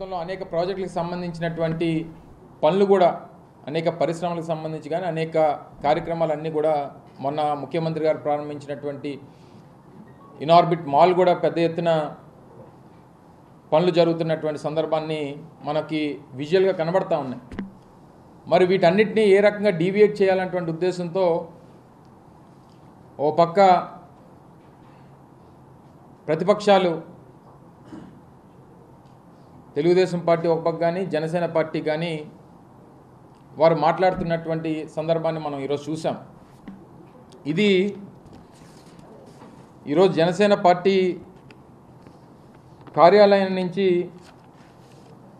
అనేక ప్రాజెక్టులకు సంబంధించినటువంటి పనులు కూడా అనేక పరిశ్రమలకు సంబంధించి కానీ అనేక కార్యక్రమాలన్నీ కూడా మొన్న ముఖ్యమంత్రి గారు ప్రారంభించినటువంటి ఇనార్బిట్ మాల్ కూడా పెద్ద ఎత్తున పనులు జరుగుతున్నటువంటి సందర్భాన్ని మనకి విజువల్గా కనబడతా ఉన్నాయి. మరి వీటన్నిటిని ఏ రకంగా డీవియేట్ చేయాలన్నటువంటి ఉద్దేశంతో ఓ పక్క ప్రతిపక్షాలు తెలుగుదేశం పార్టీ ఒక పక్క కానీ జనసేన పార్టీ కానీ వారు మాట్లాడుతున్నటువంటి సందర్భాన్ని మనం ఈరోజు చూసాం. ఇది ఈరోజు జనసేన పార్టీ కార్యాలయం నుంచి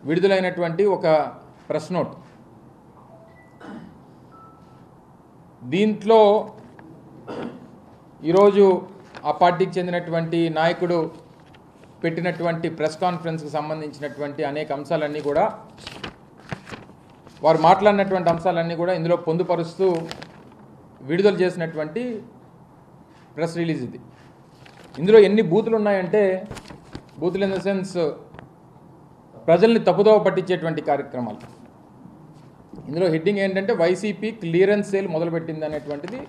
విడుదలైనటువంటి ఒక ప్రెస్ నోట్. దీంట్లో ఈరోజు ఆ పార్టీకి చెందినటువంటి నాయకుడు పెట్టినటువంటి ప్రెస్ కాన్ఫరెన్స్కి సంబంధించినటువంటి అనేక అంశాలన్నీ కూడా వారు మాట్లాడినటువంటి అంశాలన్నీ కూడా ఇందులో పొందుపరుస్తూ విడుదల చేసినటువంటి ప్రెస్ రిలీజ్ ఇది. ఇందులో ఎన్ని బూతులు ఉన్నాయంటే, బూతులు ఇన్ ద సెన్స్ ప్రజల్ని తప్పుదోవ పట్టించేటువంటి కార్యక్రమాలు. ఇందులో హెడ్డింగ్ ఏంటంటే వైసీపీ క్లియరెన్స్ సేల్ మొదలుపెట్టింది అనేటువంటిది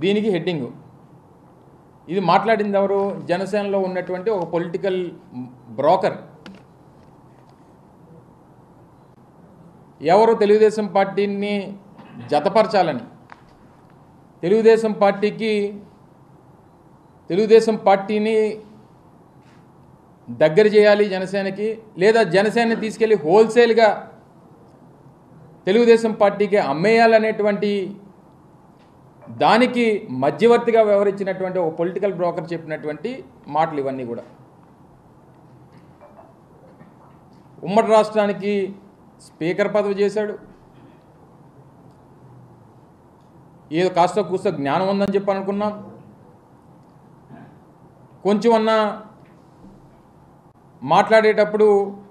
దీనికి హెడ్డింగు. ఇది మాట్లాడింది ఎవరు? జనసేనలో ఉన్నటువంటి ఒక పొలిటికల్ బ్రోకర్. ఎవరు? తెలుగుదేశం పార్టీని జతపరచాలని, తెలుగుదేశం పార్టీని దగ్గర చేయాలి జనసేనకి, లేదా జనసేనని తీసుకెళ్ళి హోల్సేల్గా తెలుగుదేశం పార్టీకి అమ్మేయాలనేటువంటి దానికి మధ్యవర్తిగా వ్యవహరించినటువంటి ఒక పొలిటికల్ బ్రోకర్ చెప్పినటువంటి మాటలు ఇవన్నీ కూడా. ఉమ్మడి రాష్ట్రానికి స్పీకర్ పదవి చేశాడు. ఏదో కాస్త కూస్త జ్ఞానం ఉందని చెప్పి అనుకున్నాం. కొంచెం అన్నా మాట్లాడేటప్పుడు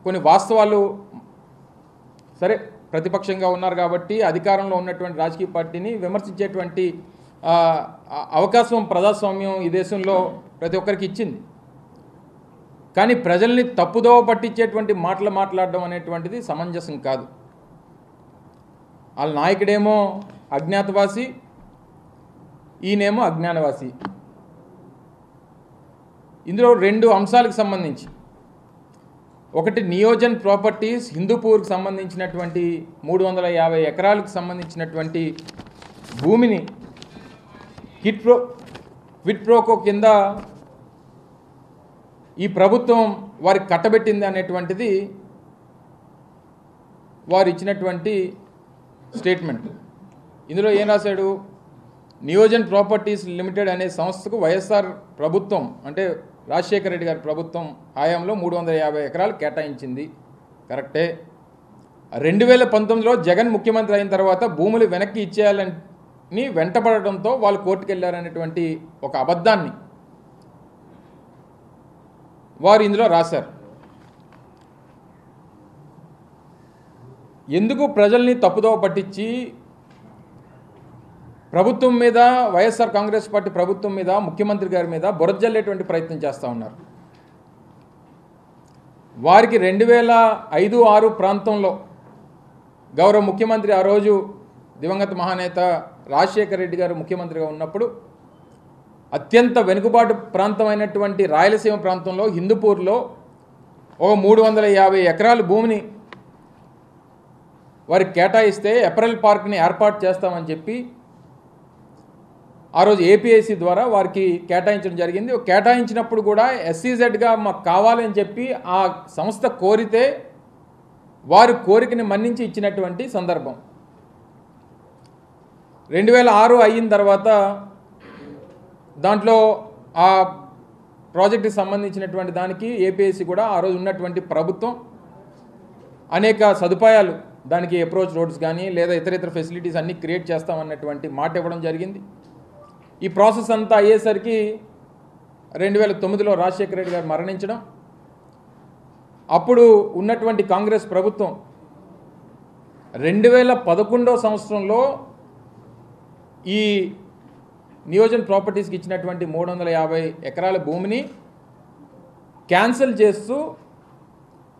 కొన్ని వాస్తవాలు, సరే ప్రతిపక్షంగా ఉన్నారు కాబట్టి అధికారంలో ఉన్నటువంటి రాజకీయ పార్టీని విమర్శించేటువంటి అవకాశం ప్రజాస్వామ్యం ఈ దేశంలో ప్రతి ఒక్కరికి ఇచ్చింది. కానీ ప్రజల్ని తప్పుదోవ పట్టించేటువంటి మాటలు మాట్లాడడం అనేటువంటిది సమంజసం కాదు. వాళ్ళ నాయకుడేమో అజ్ఞాతవాసి, ఈయనేమో అజ్ఞానవాసి. ఇందులో రెండు అంశాలకు సంబంధించి, ఒకటి నియోజన్ ప్రాపర్టీస్ హిందూపూర్కి సంబంధించినటువంటి 350 ఎకరాలకు సంబంధించినటువంటి భూమిని క్విడ్ ప్రోకో కింద ఈ ప్రభుత్వం వారికి కట్టబెట్టింది అనేటువంటిది వారు ఇచ్చినటువంటి స్టేట్మెంట్. ఇందులో ఏం రాశాడు? నియోజన్ ప్రాపర్టీస్ లిమిటెడ్ అనే సంస్థకు వైఎస్ఆర్ ప్రభుత్వం, అంటే రాజశేఖర రెడ్డి గారి ప్రభుత్వం హయాంలో 350 ఎకరాలు కేటాయించింది. కరెక్టే. 2019లో జగన్ ముఖ్యమంత్రి అయిన తర్వాత భూములు వెనక్కి ఇచ్చేయాలని వెంటపడడంతో వాళ్ళు కోర్టుకు వెళ్ళారనేటువంటి ఒక అబద్ధాన్ని వారు ఇందులో రాశారు. ఎందుకు ప్రజల్ని తప్పుదోవ పట్టించి ప్రభుత్వం మీద, వైఎస్ఆర్ కాంగ్రెస్ పార్టీ ప్రభుత్వం మీద, ముఖ్యమంత్రి గారి మీద బురజల్లేటువంటి ప్రయత్నం చేస్తూ ఉన్నారు. వారికి 2005-06 ప్రాంతంలో గౌరవ ముఖ్యమంత్రి, ఆ రోజు దివంగత మహానేత రాజశేఖర రెడ్డి గారు ముఖ్యమంత్రిగా ఉన్నప్పుడు అత్యంత వెనుకబాటు ప్రాంతమైనటువంటి రాయలసీమ ప్రాంతంలో హిందూపూర్లో ఒక 350 ఎకరాల భూమిని వారికి కేటాయిస్తే ఎపరల్ పార్క్ని ఏర్పాటు చేస్తామని చెప్పి ఆ రోజు ఏపీఐసి ద్వారా వారికి కేటాయించడం జరిగింది. కేటాయించినప్పుడు కూడా ఎస్సీజెడ్గా మాకు కావాలని చెప్పి ఆ సంస్థ కోరితే వారి కోరికని మన్నించి ఇచ్చినటువంటి సందర్భం. 2006 అయిన తర్వాత దాంట్లో ఆ ప్రాజెక్టుకి సంబంధించినటువంటి దానికి ఏపీఐసి కూడా ఆ రోజు ఉన్నటువంటి ప్రభుత్వం అనేక సదుపాయాలు, దానికి అప్రోచ్ రోడ్స్ కానీ లేదా ఇతర ఫెసిలిటీస్ అన్నీ క్రియేట్ చేస్తామన్నటువంటి మాట ఇవ్వడం జరిగింది. ఈ ప్రాసెస్ అంతా అయ్యేసరికి 2009లో రాజశేఖర రెడ్డి గారు మరణించడం, అప్పుడు ఉన్నటువంటి కాంగ్రెస్ ప్రభుత్వం 2011 సంవత్సరంలో ఈ నియోజన్ ప్రాపర్టీస్కి ఇచ్చినటువంటి 350 ఎకరాల భూమిని క్యాన్సిల్ చేస్తూ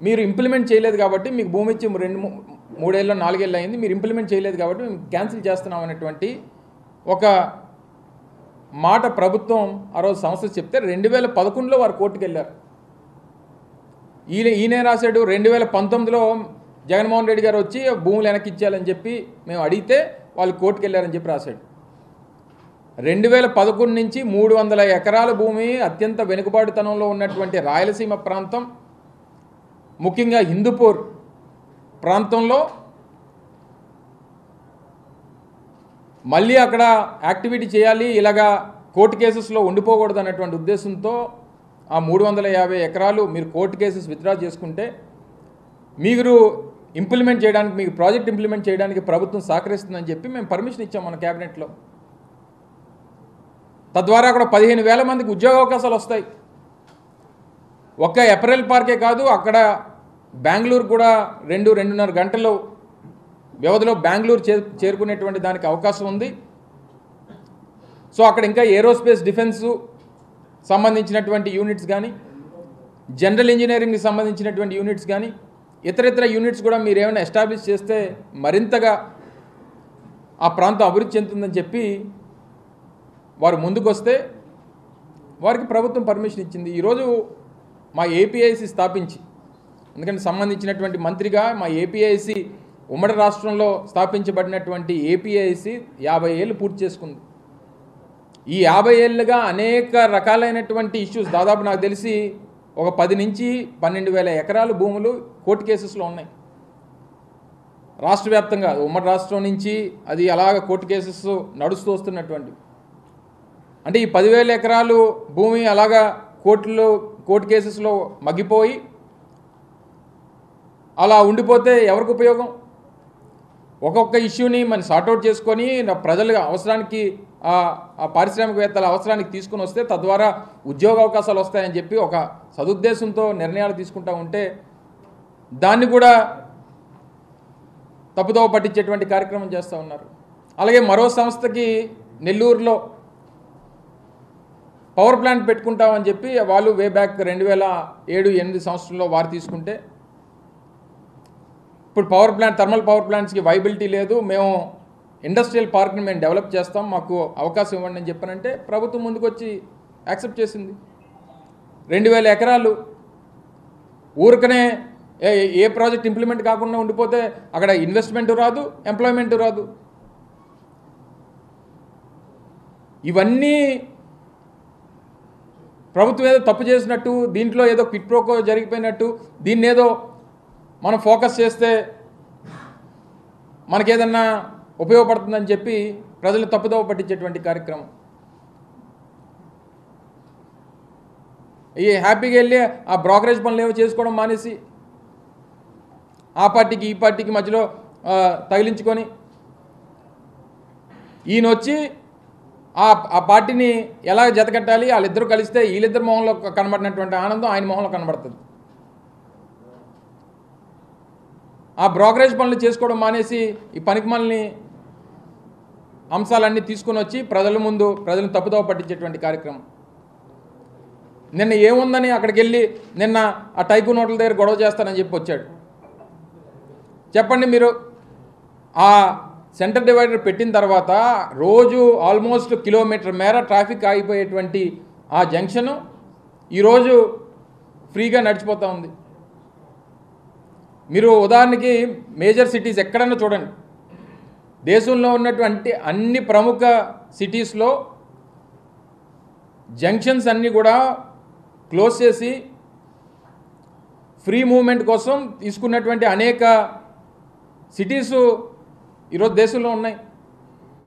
మీరు ఇంప్లిమెంట్ చేయలేదు కాబట్టి మీకు భూమి ఇచ్చి 2-3 ఏళ్ళు 4 ఏళ్ళు అయింది, మీరు ఇంప్లిమెంట్ చేయలేదు కాబట్టి మేము క్యాన్సిల్ చేస్తున్నాం అనేటువంటి ఒక మాట ప్రభుత్వం ఆ రోజు సంస్థ చెప్తే 2011లో వారు కోర్టుకు వెళ్ళారు. ఈయనే రాశాడు 2019లో జగన్మోహన్ రెడ్డి గారు వచ్చి భూములు వెనక్కి ఇచ్చేయాలని చెప్పి మేము అడిగితే వాళ్ళు కోర్టుకు వెళ్ళారని చెప్పి రాశాడు. 2011 నుంచి 300 ఎకరాల భూమి అత్యంత వెనుకబాటుతనంలో ఉన్నటువంటి రాయలసీమ ప్రాంతం, ముఖ్యంగా హిందూపూర్ ప్రాంతంలో మళ్ళీ అక్కడ యాక్టివిటీ చేయాలి, ఇలాగా కోర్టు కేసెస్లో ఉండిపోకూడదు అన్నటువంటి ఉద్దేశంతో ఆ 350 ఎకరాలు మీరు కోర్టు కేసెస్ విత్డ్రా చేసుకుంటే మీరు ఇంప్లిమెంట్ చేయడానికి, మీకు ప్రాజెక్ట్ ఇంప్లిమెంట్ చేయడానికి ప్రభుత్వం సహకరిస్తుందని చెప్పి మేము పర్మిషన్ ఇచ్చాం మన క్యాబినెట్లో. తద్వారా అక్కడ 15,000 మందికి ఉద్యోగ అవకాశాలు వస్తాయి. ఒక్క ఏప్రిల్ పార్కే కాదు, అక్కడ బెంగళూరు కూడా 2-2.5 గంటల వ్యవధిలో బెంగళూరు చేరుకునేటువంటి దానికి అవకాశం ఉంది. సో అక్కడ ఇంకా ఏరోస్పేస్ డిఫెన్సు సంబంధించినటువంటి యూనిట్స్ కానీ, జనరల్ ఇంజనీరింగ్కి సంబంధించినటువంటి యూనిట్స్ కానీ, ఇతర యూనిట్స్ కూడా మీరు ఏమైనా ఎస్టాబ్లిష్ చేస్తే మరింతగా ఆ ప్రాంతం అభివృద్ధి చెందుతుందని చెప్పి వారు ముందుకు వస్తే వారికి ప్రభుత్వం పర్మిషన్ ఇచ్చింది. ఈరోజు మా ఏపీఐసి స్థాపించి, ఎందుకంటే సంబంధించినటువంటి మంత్రిగా మా ఏపీఐసి ఉమ్మడి రాష్ట్రంలో స్థాపించబడినటువంటి ఏపీఐసి 50 ఏళ్ళు పూర్తి చేసుకుంది. ఈ 50 ఏళ్ళుగా అనేక రకాలైనటువంటి ఇష్యూస్, దాదాపు నాకు తెలిసి ఒక 10 నుంచి 12,000 ఎకరాలు భూములు కోర్టు కేసెస్లో ఉన్నాయి రాష్ట్ర వ్యాప్తంగా. ఉమ్మడి రాష్ట్రం నుంచి అది అలాగ కోర్టు కేసెస్ నడుస్తూ వస్తున్నటువంటి, అంటే ఈ 10,000 ఎకరాలు భూమి అలాగా కోర్టు కేసెస్లో మగ్గిపోయి అలా ఉండిపోతే ఎవరికి ఉపయోగం? ఒక్కొక్క ఇష్యూని మనం సార్ట్అవుట్ చేసుకొని ప్రజల అవసరానికి, ఆ పారిశ్రామికవేత్తల అవసరానికి తీసుకుని వస్తే తద్వారా ఉద్యోగ అవకాశాలు వస్తాయని చెప్పి ఒక సదుద్దేశంతో నిర్ణయాలు తీసుకుంటూ ఉంటే దాన్ని కూడా తప్పుదోవ పట్టించేటువంటి కార్యక్రమం చేస్తూ ఉన్నారు. అలాగే మరో సంస్థకి నెల్లూరులో పవర్ ప్లాంట్ పెట్టుకుంటామని చెప్పి వాళ్ళు వే బ్యాక్ 2007-8 సంవత్సరంలో వారు తీసుకుంటే ఇప్పుడు థర్మల్ పవర్ ప్లాంట్స్కి వైబిలిటీ లేదు, మేము ఇండస్ట్రియల్ పార్క్ని మేము డెవలప్ చేస్తాం, మాకు అవకాశం ఇవ్వండి అని చెప్పానంటే ప్రభుత్వం ముందుకు వచ్చి యాక్సెప్ట్ చేసింది. 2,000 ఎకరాలు ఊరికనే ఏ ప్రాజెక్ట్ ఇంప్లిమెంట్ కాకుండా ఉండిపోతే అక్కడ ఇన్వెస్ట్మెంట్ రాదు, ఎంప్లాయ్మెంట్ రాదు. ఇవన్నీ ప్రభుత్వం ఏదో తప్పు చేసినట్టు, దీంట్లో ఏదో క్విట్ ప్రోకో జరిగిపోయినట్టు, దీన్ని ఏదో మనం ఫోకస్ చేస్తే మనకేదన్నా ఉపయోగపడుతుందని చెప్పి ప్రజలు తప్పుదోవ పట్టించేటువంటి కార్యక్రమం. ఈ హ్యాపీగా వెళ్ళి ఆ బ్రోకరేజ్ పనులు ఏవో చేసుకోవడం మానేసి ఆ పార్టీకి ఈ పార్టీకి మధ్యలో తగిలించుకొని ఈయన వచ్చి ఆ పార్టీని ఎలా జతకట్టాలి, వాళ్ళిద్దరూ కలిస్తే వీళ్ళిద్దరు మొహంలో కనబడినటువంటి ఆనందం ఆయన మొహంలో కనబడుతుంది. ఆ బ్రోకరేజ్ పనులు చేసుకోవడం మానేసి ఈ పనికిమాలని అంశాలన్నీ తీసుకుని వచ్చి ప్రజలను తప్పుదోవ పట్టించేటువంటి కార్యక్రమం. నిన్న ఏముందని అక్కడికి వెళ్ళి నిన్న ఆ టైకూన్ హోటల్ దగ్గర గొడవ చేస్తానని చెప్పి వచ్చాడు. చెప్పండి, మీరు ఆ సెంటర్ డివైడర్ పెట్టిన తర్వాత రోజు ఆల్మోస్ట్ కిలోమీటర్ మేర ట్రాఫిక్ ఆగిపోయేటువంటి ఆ జంక్షను ఈరోజు ఫ్రీగా నడిచిపోతూ ఉంది. మీరు ఉదాహరణకి మేజర్ సిటీస్ ఎక్కడన్నా చూడండి, దేశంలో ఉన్నటువంటి అన్ని ప్రముఖ సిటీస్లో జంక్షన్స్ అన్నీ కూడా క్లోజ్ చేసి ఫ్రీ మూవ్మెంట్ కోసం తీసుకున్నటువంటి అనేక సిటీసు ఈరోజు దేశంలో ఉన్నాయి.